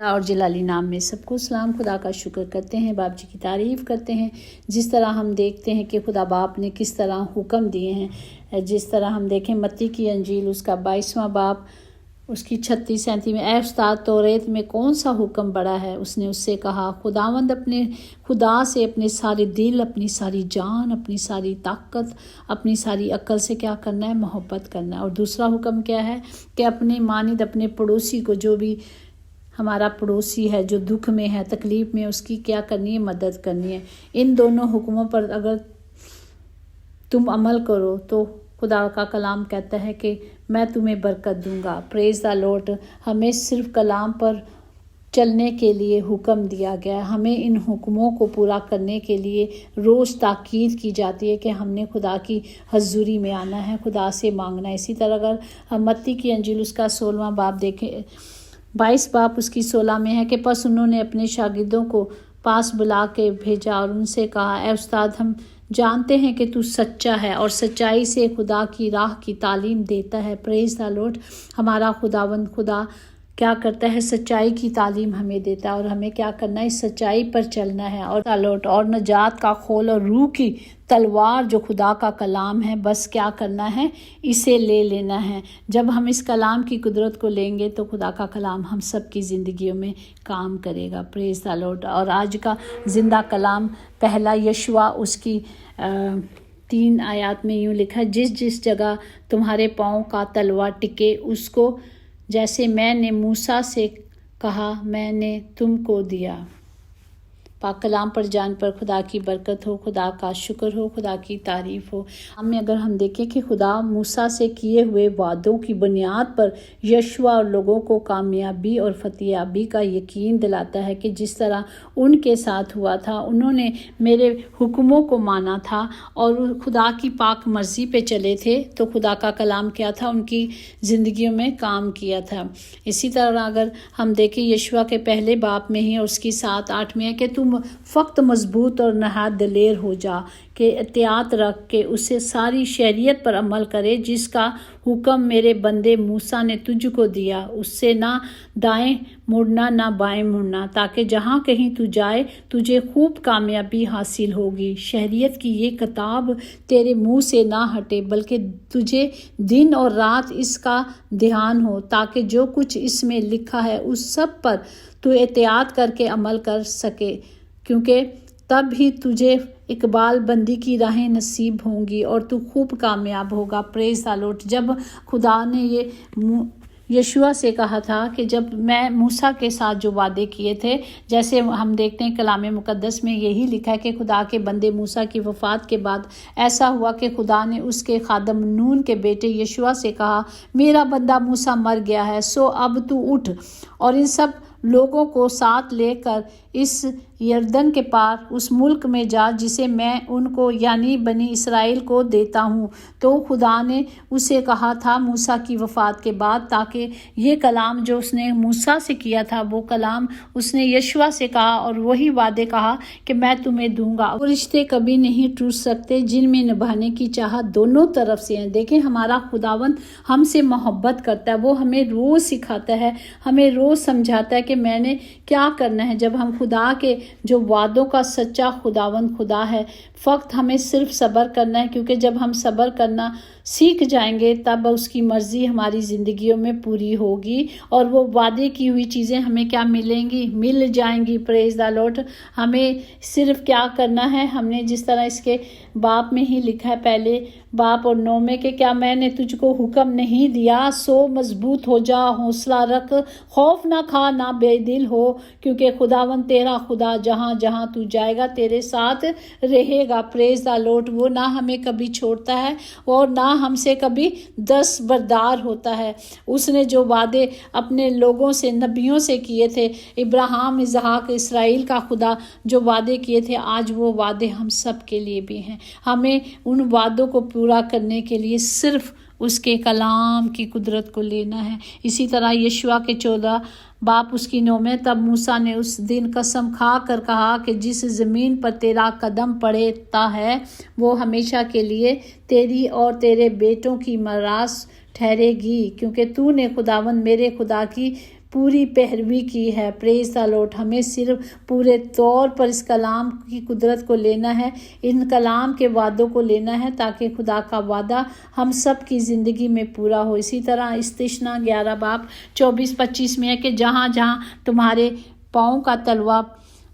اور جلالی نام میں سب کو سلام۔ خدا کا شکر کرتے ہیں، باپ جی کی تعریف کرتے ہیں۔ جس طرح ہم دیکھتے ہیں کہ خدا باپ نے کس طرح حکم دیے ہیں، جس طرح ہم دیکھیں متی کی انجیل اس کا 22واں باب اس کی 36-37 میں، اے استاد توریت میں کون سا حکم بڑا ہے؟ اس نے اس سے کہا، خداوند اپنے خدا سے اپنے سارے دل، اپنی ساری جان، اپنی ساری طاقت، اپنی ساری عقل سے کیا کرنا ہے؟ محبت کرنا ہے۔ اور دوسرا حکم کیا ہے؟ کہ اپنے مانند اپنے پڑوسی کو، جو بھی ہمارا پڑوسی ہے جو دکھ میں ہے، تکلیف میں، اس کی کیا کرنی ہے؟ مدد کرنی ہے۔ ان دونوں حکموں پر اگر تم عمل کرو تو خدا کا کلام کہتا ہے کہ میں تمہیں برکت دوں گا۔ پریز دا لارڈ۔ ہمیں صرف کلام پر چلنے کے لیے حکم دیا گیا ہے۔ ہمیں ان حکموں کو پورا کرنے کے لیے روز تاکید کی جاتی ہے کہ ہم نے خدا کی حضوری میں آنا ہے، خدا سے مانگنا ہے۔ اسی طرح اگر ہم متی کی انجیل اس کا 16واں باب دیکھیں، 22 باب اس کی 16 میں ہے کہ پس انہوں نے اپنے شاگردوں کو پاس بلا کے بھیجا اور ان سے کہا، اے استاد، ہم جانتے ہیں کہ تو سچا ہے اور سچائی سے خدا کی راہ کی تعلیم دیتا ہے۔ پریز دا لارڈ۔ ہمارا خداوند خدا کیا کرتا ہے؟ سچائی کی تعلیم ہمیں دیتا ہے اور ہمیں کیا کرنا ہے؟ اس سچائی پر چلنا ہے۔ اور نجات کا خول اور روح کی تلوار جو خدا کا کلام ہے، بس کیا کرنا ہے؟ اسے لے لینا ہے۔ جب ہم اس کلام کی قدرت کو لیں گے تو خدا کا کلام ہم سب کی زندگیوں میں کام کرے گا۔ پریز دا لارڈ۔ اور آج کا زندہ کلام پہلا یشوع اس کی 3 آیات میں یوں لکھا ہے، جس جگہ تمہارے پاؤں کا تلوا ٹکے، اس کو جیسے میں نے موسیٰ سے کہا میں نے تم کو دیا۔ پاک کلام پر جان پر خدا کی برکت ہو، خدا کا شکر ہو، خدا کی تعریف ہو۔ اگر ہم دیکھیں کہ خدا موسیٰ سے کیے ہوئے وعدوں کی بنیاد پر یشوع اور لوگوں کو کامیابی اور فتح یابی کا یقین دلاتا ہے کہ جس طرح ان کے ساتھ ہوا تھا، انہوں نے میرے حکموں کو مانا تھا اور خدا کی پاک مرضی پہ چلے تھے، تو خدا کا کلام کیا تھا؟ ان کی زندگیوں میں کام کیا تھا۔ اسی طرح اگر ہم دیکھیں یشوع کے پہلے باب میں ہی اور اس کی 7-8 میں ہے کہ تم فقط مضبوط اور نہایت دلیر ہو جا کہ احتیاط رکھ کے اسے ساری شریعت پر عمل کرے جس کا حکم میرے بندے موسیٰ نے تجھ کو دیا، اس سے نہ دائیں مڑنا نہ بائیں مڑنا، تاکہ جہاں کہیں تو جائے تجھے خوب کامیابی حاصل ہوگی۔ شریعت کی یہ کتاب تیرے منہ سے نہ ہٹے، بلکہ تجھے دن اور رات اس کا دھیان ہو، تاکہ جو کچھ اس میں لکھا ہے اس سب پر تو احتیاط کر کے عمل کر سکے، کیونکہ تب ہی تجھے اقبال بندی کی راہیں نصیب ہوں گی اور تو خوب کامیاب ہوگا۔ پریز دا لارڈ۔ جب خدا نے یہ یشوع سے کہا تھا کہ جب میں موسیٰ کے ساتھ جو وعدے کیے تھے، جیسے ہم دیکھتے ہیں کلام مقدس میں یہی لکھا ہے کہ خدا کے بندے موسیٰ کی وفات کے بعد ایسا ہوا کہ خدا نے اس کے خادم نون کے بیٹے یشوع سے کہا، میرا بندہ موسیٰ مر گیا ہے، سو اب تو اٹھ اور ان سب لوگوں کو ساتھ لے کر اس یردن کے پار اس ملک میں جا جسے میں ان کو یعنی بنی اسرائیل کو دیتا ہوں۔ تو خدا نے اسے کہا تھا موسیٰ کی وفات کے بعد، تاکہ یہ کلام جو اس نے موسیٰ سے کیا تھا وہ کلام اس نے یشوع سے کہا اور وہی وعدے کہا کہ میں تمہیں دوں گا۔ وہ رشتے کبھی نہیں ٹوٹ سکتے جن میں نبھانے کی چاہت دونوں طرف سے ہیں۔ دیکھیں ہمارا خداوند ہم سے محبت کرتا ہے، وہ ہمیں روز سکھاتا ہے، ہمیں روز سمجھاتا ہے کہ میں نے کیا کرنا ہے۔ جب ہم خدا کے جو وعدوں کا سچا خداوند خدا ہے، فقط ہمیں صرف صبر کرنا ہے، کیونکہ جب ہم صبر کرنا سیکھ جائیں گے تب اس کی مرضی ہماری زندگیوں میں پوری ہوگی اور وہ وعدے کی ہوئی چیزیں ہمیں کیا ملیں گی؟ مل جائیں گی۔ پریز دا لارڈ۔ ہمیں صرف کیا کرنا ہے؟ ہم نے جس طرح اس کے باپ میں ہی لکھا ہے، پہلے باپ اور 9 میں، کہ کیا میں نے تجھ کو حکم نہیں دیا؟ سو مضبوط ہو جا، حوصلہ رکھ، خوف نہ کھا، نہ بے دل ہو، کیونکہ خداوند تیرا خدا جہاں جہاں تو جائے گا تیرے ساتھ رہے گا۔ پریز دا لارڈ۔ وہ نہ ہمیں کبھی چھوڑتا ہے اور نہ ہم سے کبھی دستبردار ہوتا ہے۔ اس نے جو وعدے اپنے لوگوں سے، نبیوں سے کیے تھے، ابراہیم، اسحاق، اسرائیل کا خدا جو وعدے کیے تھے، آج وہ وعدے ہم سب کے لیے بھی ہیں۔ ہمیں ان وعدوں کو پورا کرنے کے لیے صرف اس کے کلام کی قدرت کو لینا ہے۔ اسی طرح یشوع کے 14 باپ اس کی 9 میں، تب موسیٰ نے اس دن قسم کھا کر کہا کہ جس زمین پر تیرا قدم پڑتا ہے وہ ہمیشہ کے لیے تیری اور تیرے بیٹوں کی میراث ٹھہرے گی، کیونکہ تو نے خداوند میرے خدا کی पूरी पैरवी की है। Praise the Lord. हमें सिर्फ पूरे तौर पर इस कलाम की कुदरत को लेना है, इन कलाम के वादों को लेना है, ताकि खुदा का वादा हम सब की ज़िंदगी में पूरा हो। इसी तरह इस्तिशना 11 बाब 24-25 में है कि जहाँ जहाँ तुम्हारे पाँव का तलवा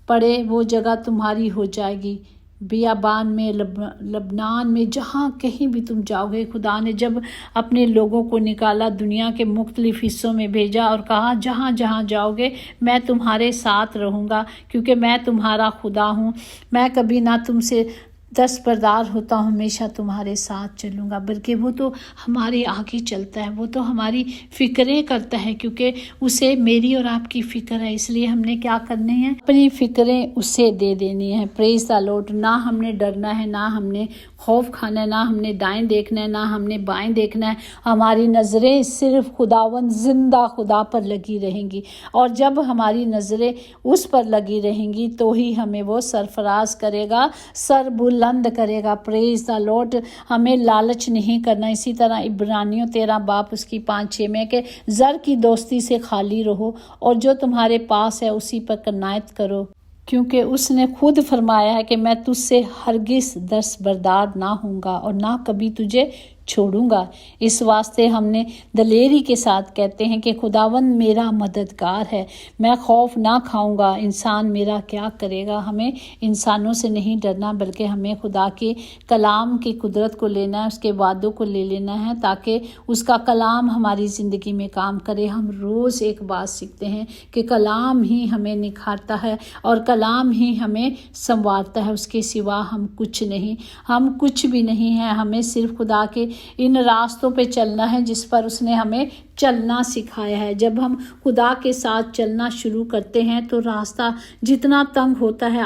पड़े वो जगह तुम्हारी हो जाएगी। बियाबान में, लबनान में, जहाँ कहीं भी तुम जाओगे, खुदा ने जब अपने लोगों को निकाला, दुनिया के मुख्तलिफ हिस्सों में भेजा और कहा जहाँ जहाँ जाओगे मैं तुम्हारे साथ रहूँगा, क्योंकि मैं तुम्हारा खुदा हूँ। मैं कभी ना तुमसे दस्तबरदार होता हूँ, हमेशा तुम्हारे साथ चलूँगा। बल्कि वो तो हमारे आगे चलता है, वो तो हमारी फ़िक्रें करता है, क्योंकि उसे मेरी और आपकी फ़िक्र है। इसलिए हमने क्या करनी है, अपनी फ़िक्रें उसे दे देनी है। Praise the Lord. ना हमने डरना है, ना हमने खौफ खाना है, ना हमने दाएं देखना है, ना हमने बाएं देखना है। हमारी नज़रें सिर्फ खुदावंद जिंदा खुदा पर लगी रहेंगी, और जब हमारी नज़रें उस पर लगी रहेंगी तो ही हमें वो सरफराज करेगा, सर बुलंद करेगा। Praise the Lord. हमें लालच नहीं करना। इसी तरह इब्रानियों 13 बाब उसकी 5-6 में कि ज़र की दोस्ती से खाली रहो और जो तुम्हारे पास है उसी पर कनायत करो, क्योंकि उसने खुद फरमाया है कि मैं तुझसे हरगिज़ दस्तबरदार ना होऊंगा और ना कभी तुझे छोड़ूंगा। इस वास्ते हमने दलेरी के साथ कहते हैं कि खुदावंद मेरा मददगार है, मैं खौफ ना खाऊंगा, इंसान मेरा क्या करेगा। हमें इंसानों से नहीं डरना, बल्कि हमें खुदा के कलाम की कुदरत को लेना है, उसके वादों को ले लेना है, ताकि उसका कलाम हमारी ज़िंदगी में काम करे। हम रोज़ एक बात सीखते हैं कि कलाम ही हमें निखारता है और कलाम ही हमें संवारता है, उसके सिवा हम कुछ नहीं, हम कुछ भी नहीं हैं। हमें सिर्फ खुदा के इन रास्तों पे चलना है जिस पर उसने हमें चलना सिखाया है। जब हम खुदा के साथ चलना शुरू करते हैं तो रास्ता जितना तंग होता है,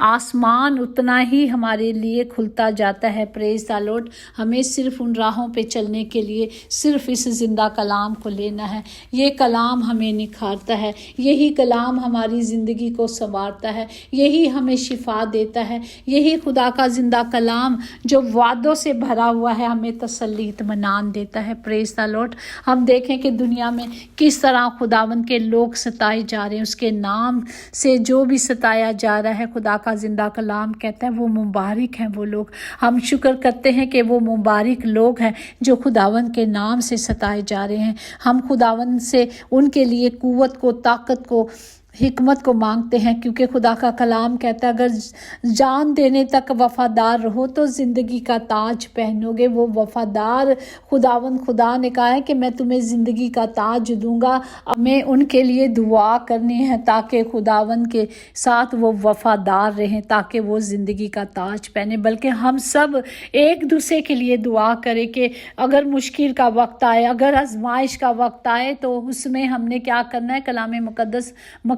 आसमान उतना ही हमारे लिए खुलता जाता है। Praise the Lord. हमें सिर्फ उन राहों पे चलने के लिए सिर्फ इस जिंदा कलाम को लेना है। ये कलाम हमें निखारता है, यही कलाम हमारी ज़िंदगी को संवारता है, यही हमें शिफा देता है। यही खुदा का जिंदा कलाम जो वादों से भरा हुआ है हमें तसल्ली इत्मीनान देता है। Praise the Lord. हम देखें कि दुनिया में किस तरह खुदावंद के लोग सताए जा रहे हैं, उसके नाम से जो भी सताया जा रहा है, खुदा का जिंदा कलाम कहता है वो मुबारक हैं वो लोग। हम शुक्र करते हैं कि वो मुबारक लोग हैं जो खुदावंद के नाम से सताए जा रहे हैं। हम खुदावंद से उनके लिए कुव्वत को, ताकत को, हिकमत को मांगते हैं, क्योंकि खुदा का कलाम कहता है अगर जान देने तक वफादार रहो तो ज़िंदगी का ताज पहनोगे। वो वफादार खुदा ने कहा है कि मैं तुम्हें ज़िंदगी का ताज दूंगा। हमें उनके लिए दुआ करनी है ताकि खुदावंद के साथ वो वफादार रहें, ताकि वो ज़िंदगी का ताज पहने। बल्कि हम सब एक दूसरे के लिए दुआ करें कि अगर मुश्किल का वक्त आए, अगर आजमाइश का वक्त आए, तो उसमें हमने क्या करना है। कलाम मुकद्दस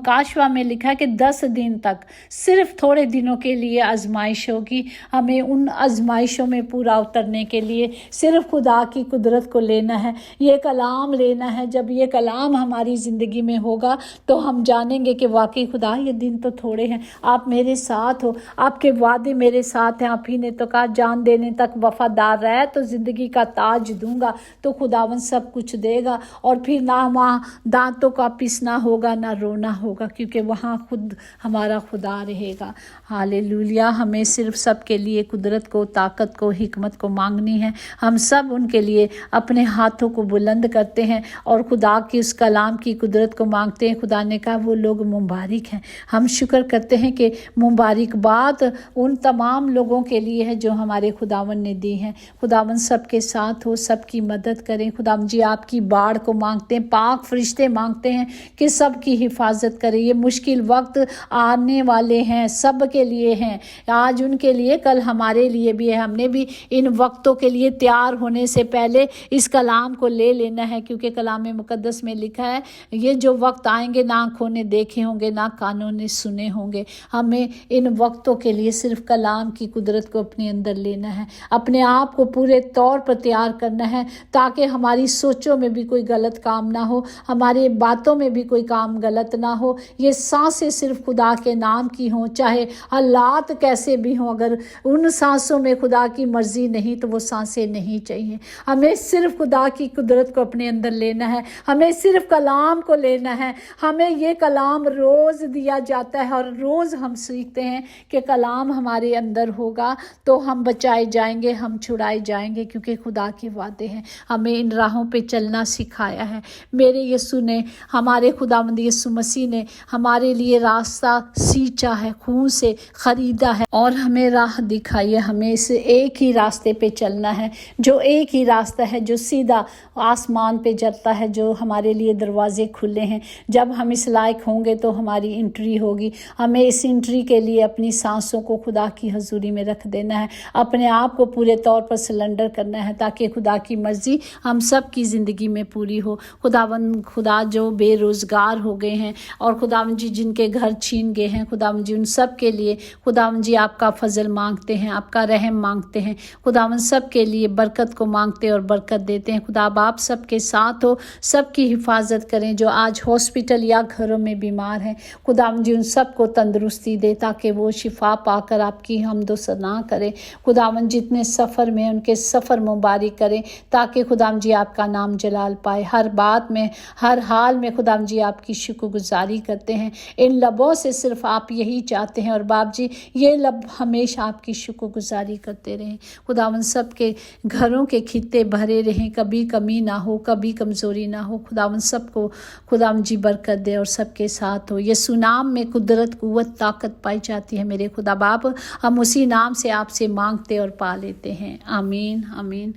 काशवा में लिखा है कि 10 दिन तक सिर्फ थोड़े दिनों के लिए आजमाइश होगी। हमें उन आजमाइशों में पूरा उतरने के लिए सिर्फ खुदा की कुदरत को लेना है, ये कलाम लेना है। जब ये कलाम हमारी ज़िंदगी में होगा तो हम जानेंगे कि वाकई खुदा ये दिन तो थोड़े हैं, आप मेरे साथ हो, आपके वादे मेरे साथ हैं। आप ही ने तो कहा जान देने तक वफादार रहे तो ज़िंदगी का ताज दूंगा। तो खुदावन सब कुछ देगा और फिर ना वहाँ दांतों का पिसना होगा, ना रोना होगा, क्योंकि वहाँ खुद हमारा खुदा रहेगा। हालेलुया। हमें सिर्फ सब के लिए कुदरत को, ताकत को, हिकमत को मांगनी है। हम सब उनके लिए अपने हाथों को बुलंद करते हैं और खुदा की उस कलाम की कुदरत को मांगते हैं। खुदा ने कहा वो लोग मुबारक हैं। हम शुक्र करते हैं कि मुबारकबाद उन तमाम लोगों के लिए है जो हमारे खुदावन ने दी हैं। खुदावन सबके साथ हो, सबकी मदद करें। खुदावन जी आपकी बाढ़ को मांगते हैं, पाक फरिश्ते मांगते हैं कि सबकी हिफाजत करें। ये मुश्किल वक्त आने वाले हैं, सब के लिए हैं, आज उनके लिए, कल हमारे लिए भी है। हमने भी इन वक्तों के लिए तैयार होने से पहले इस कलाम को ले लेना है, क्योंकि कलाम मुकद्दस में लिखा है ये जो वक्त आएंगे ना आँखों ने देखे होंगे, ना कानों ने सुने होंगे। हमें इन वक्तों के लिए सिर्फ कलाम की कुदरत को अपने अंदर लेना है, अपने आप को पूरे तौर पर तैयार करना है, ताकि हमारी सोचों में भी कोई गलत काम ना हो, हमारी बातों में भी कोई काम गलत ना हो, ये सांसें सिर्फ खुदा के नाम की हों, चाहे हालात कैसे भी हों, अगर उन सांसों में खुदा की मर्जी नहीं तो वो सांसें नहीं चाहिए। हमें सिर्फ खुदा की कुदरत को अपने अंदर लेना है, हमें सिर्फ कलाम को लेना है। हमें ये कलाम रोज़ दिया जाता है और रोज़ हम सीखते हैं कि कलाम हमारे अंदर होगा तो हम बचाए जाएंगे, हम छुड़ाए जाएंगे, क्योंकि खुदा के वादे हैं। हमें इन राहों पे चलना सिखाया है। मेरे यीशु ने, हमारे खुदावंद यीशु मसीह ने हमारे लिए रास्ता सींचा है, खून से खरीदा है और हमें राह दिखाई है। हमें इस एक ही रास्ते पे चलना है, जो एक ही रास्ता है जो सीधा आसमान पे जाता है, जो हमारे लिए दरवाजे खुले हैं। जब हम इस लायक होंगे तो हमारी एंट्री होगी। हमें इस एंट्री के लिए अपनी सांसों को खुदा की हजूरी में रख देना है, अपने आप को पूरे तौर पर सिलेंडर करना है, ताकि खुदा की मर्जी हम सब की ज़िंदगी में पूरी हो। खुदा जो बेरोज़गार हो गए हैं और खुदावंद जी जिनके घर छीन गए हैं, खुदावंद जी उन सब के लिए खुदावंद जी आपका फजल मांगते हैं, आपका रहम मांगते हैं। खुदावंद सब के लिए बरकत को मांगते और बरकत देते हैं। खुदा आप सबके साथ हो, सबकी हिफाजत करें जो आज हॉस्पिटल या घरों में बीमार हैं। खुदावंद जी उन सबको तंदुरुस्ती दे, ताकि वो शिफा पाकर आपकी हमदो सना करें। खुदावंद जितने सफ़र में उनके सफ़र मुबारक करें, ताकि खुदावंद जी आपका नाम जलाल पाए। हर बात में, हर हाल में खुदावंद जी आपकी शुक्रगुजारी करते हैं। इन लबों से सिर्फ आप यही चाहते हैं और बाप जी ये लब हमेशा आपकी शुक्रगुजारी करते रहें। खुदावंद सबके घरों के खित्ते भरे रहें, कभी कमी ना हो, कभी कमज़ोरी ना हो। खुदावंद सबको खुदावंद जी बरकत दे और सबके साथ हो। यीशु नाम में कुदरत, कुव्वत, ताकत पाई जाती है मेरे खुदा बाप। हम उसी नाम से आपसे मांगते और पा लेते हैं। आमीन आमीन।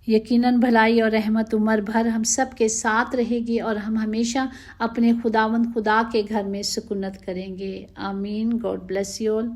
यकीनन भलाई और रहमत उम्र भर हम सब के साथ रहेगी और हम हमेशा अपने खुदावंद खुदा के घर में सुकूनत करेंगे। आमीन। God bless you all.